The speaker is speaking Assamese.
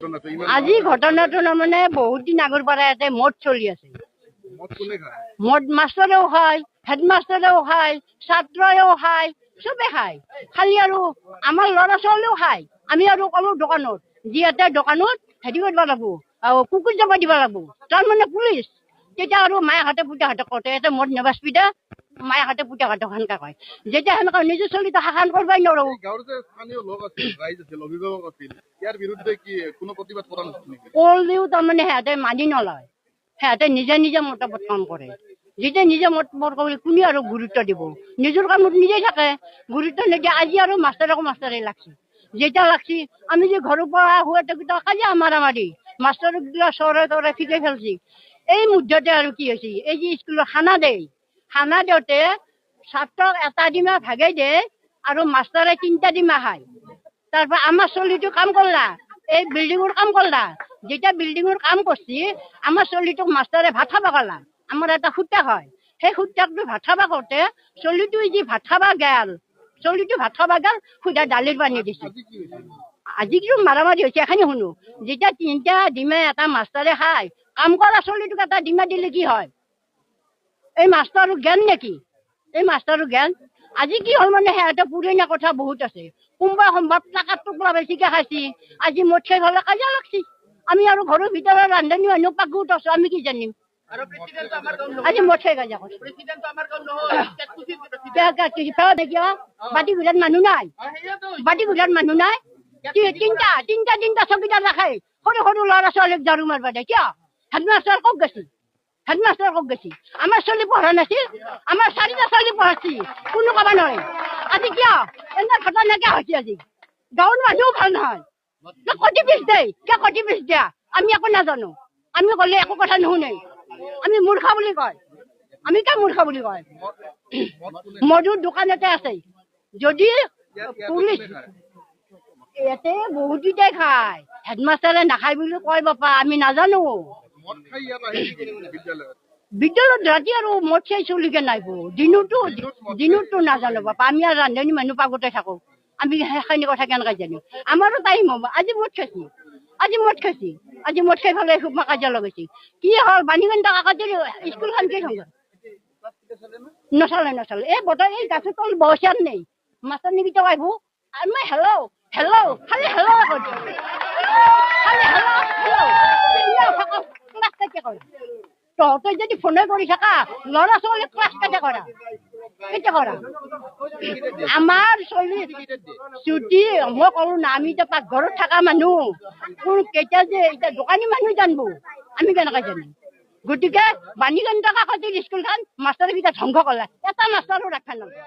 আজি ঘটনাটো মানে বহুত দিন আগৰ পৰা ইয়াতে মদ চলি আছে। মদ মাষ্টৰেও খায়, হেডমাষ্টৰেও খায়, ছাত্ৰও খায়, চবে খায়। খালি আৰু আমাৰ ল'ৰা ছোৱালীও খায়। আমি আৰু ক'লো দোকানত যিহেতু দোকানত হেৰি কৰিব লাগিব, কুকুৰ যাব দিব লাগিব, তাৰমানে পুলিচ। তেতিয়া আৰু মায়েহঁতে পুতেহঁতে কওঁতে ইয়াতে মদ নেবাচবি দে, মায়েহঁতে পুতেহঁতে সেনেকা কয়। যেতিয়া সেনেকা নিজৰ চলিটো শাসন কৰিবই নোৱাৰো। কৰিলেও তাৰমানে সিহঁতে মানি নলয়, সিহঁতে নিজে নিজে মতামত কাম কৰে। যেতিয়া নিজে মতামত কৰি কোনে আৰু গুৰুত্ব দিব, নিজৰ কামত নিজেই থাকে, গুৰুত্ব নিদিয়ে। আজি আৰু মাষ্টৰকো মাষ্টৰে লাগছি, যেতিয়া লাগছি আমি যে ঘৰৰ পৰা হোৱাটো কাজিয়া মাৰামাৰি, মাষ্টৰক চৰে তৰে ফিকে ফেলছি। এই মুহূৰ্ততে আৰু কি হৈছে, এই যে স্কুলত খানা দিওঁতে ছাত্ৰক এটা ডিমা ভাগাই দিয়ে আৰু মাষ্টৰে 3টা ডিমা খায়। তাৰপৰা আমাৰ চলিটো কাম কৰলা, এই বিল্ডিঙৰ কাম কৰলা। যেতিয়া বিল্ডিঙৰ কাম কৰছি, আমাৰ চলিটোক মাষ্টৰে ভাত খাবা কলা। আমাৰ এটা সূতা হয়, সেই সূতাকটো ভাত খাবা কৰোঁতে চলিটো যি ভাত খাবা গেল, সুধা দালিৰ পানী দিছে। আজি কিয় মাৰামাৰি হৈছে এখানি শুনো। যেতিয়া 3টা ডিমা এটা মাষ্টৰে খায়, কাম কৰা চলিটোক এটা ডিমা দিলে কি হয়? এই মাষ্টৰৰ জ্ঞান নেকি? এই মাষ্টৰৰ জ্ঞান? আজি কি হ'ল মানে সিহঁতে পুৰণা কথা বহুত আছে। কোনোবা সম্ভৱ টাকাত টুকৰা বেছিকে খাইছি, আজি মদ খাই ফালে কাজিয়া লাগছি। আমি আৰু ঘৰৰ ভিতৰত ৰান্ধনি মানুহ পাকঘৰত আছো, আমি কি জানিম? আজি মদ খাই কাজিয়া কৰিছে। বাটি ঘূৰাত মানুহ নাই, বাটি ঘূৰাত মানুহ নাই। 3টা চকীদাৰ ৰাখে, সৰু সৰু ল'ৰা ছোৱালীক ঝাৰু মাৰিব দে কিয়? হেডমাষ্টাৰ ক'ত গৈছি? হেডমাষ্টাৰ ক'ত গৈছি? আমাৰ ছোৱালী পঢ়া নাছিল, আমাৰ 4টা ছোৱালী পঢ়াইছি, কোনো ক'ব নোৱাৰে। আজি কিয় এনে ঘটনা কিয় হৈছে? আজি গাঁৱৰ মানুহও ভাল নহয়, কটি পিছ দেই কিয় কটি পিছ দিয়া? আমি একো নাজানো, আমি ক'লে একো কথা নুশুনে, আমি মূৰ্খা বুলি কয়। আমি কিয় মূৰ্খা বুলি কয়? মধুৰ দোকানতে আছে। যদি পুলিচ ইয়াতে বহুতকেইটাই খায়, হেডমাষ্টাৰে নাখায় বুলি কয় বাপা, আমি নাজানো। বিদ্যালয়ত ৰাতি আৰু মদ খাই চলিকে নাইব, দিনতো নাজানো বাপা। আমি আৰু ৰান্ধনি মানুহ পাগতে থাকো, আমি সেইখিনি কথা কেনেকৈ জানিম? আমাৰো টাইম হ'ব। আজি মদ খাইছি, আজি মদ খাই ফালে কাজিয়া লগাইছি। কি হ'ল? বাণীকান্ত কাকাতিৰ স্কুলখন কি থংগল? নচলে। এই বতৰ এই গাছৰ তল বহসাৰ নেই, মাষ্টৰ নিকিতা আহিব আৰু মই হেল্ল' খালি হেল্ল' কৈছো, খালি হেল্ল'। তহঁতে যদি ফোনে কৰি থাকা, ল'ৰা ছোৱালীক ক্লাছ কেতিয়া কৰা? আমাৰ চলি ছুটি মই কলো না, আমি এতিয়া পাকঘৰত থকা মানুহ, কোন কেতিয়া যে এতিয়া দোকানী মানুহ জানবো, আমি কেনেকৈ জানিম? গতিকে বাণীকান্ত কাকতিৰ স্কুলখন মাষ্টৰকেইটা ধ্বংস কৰলা, এটা মাষ্টৰো ৰাখবা নালাগে।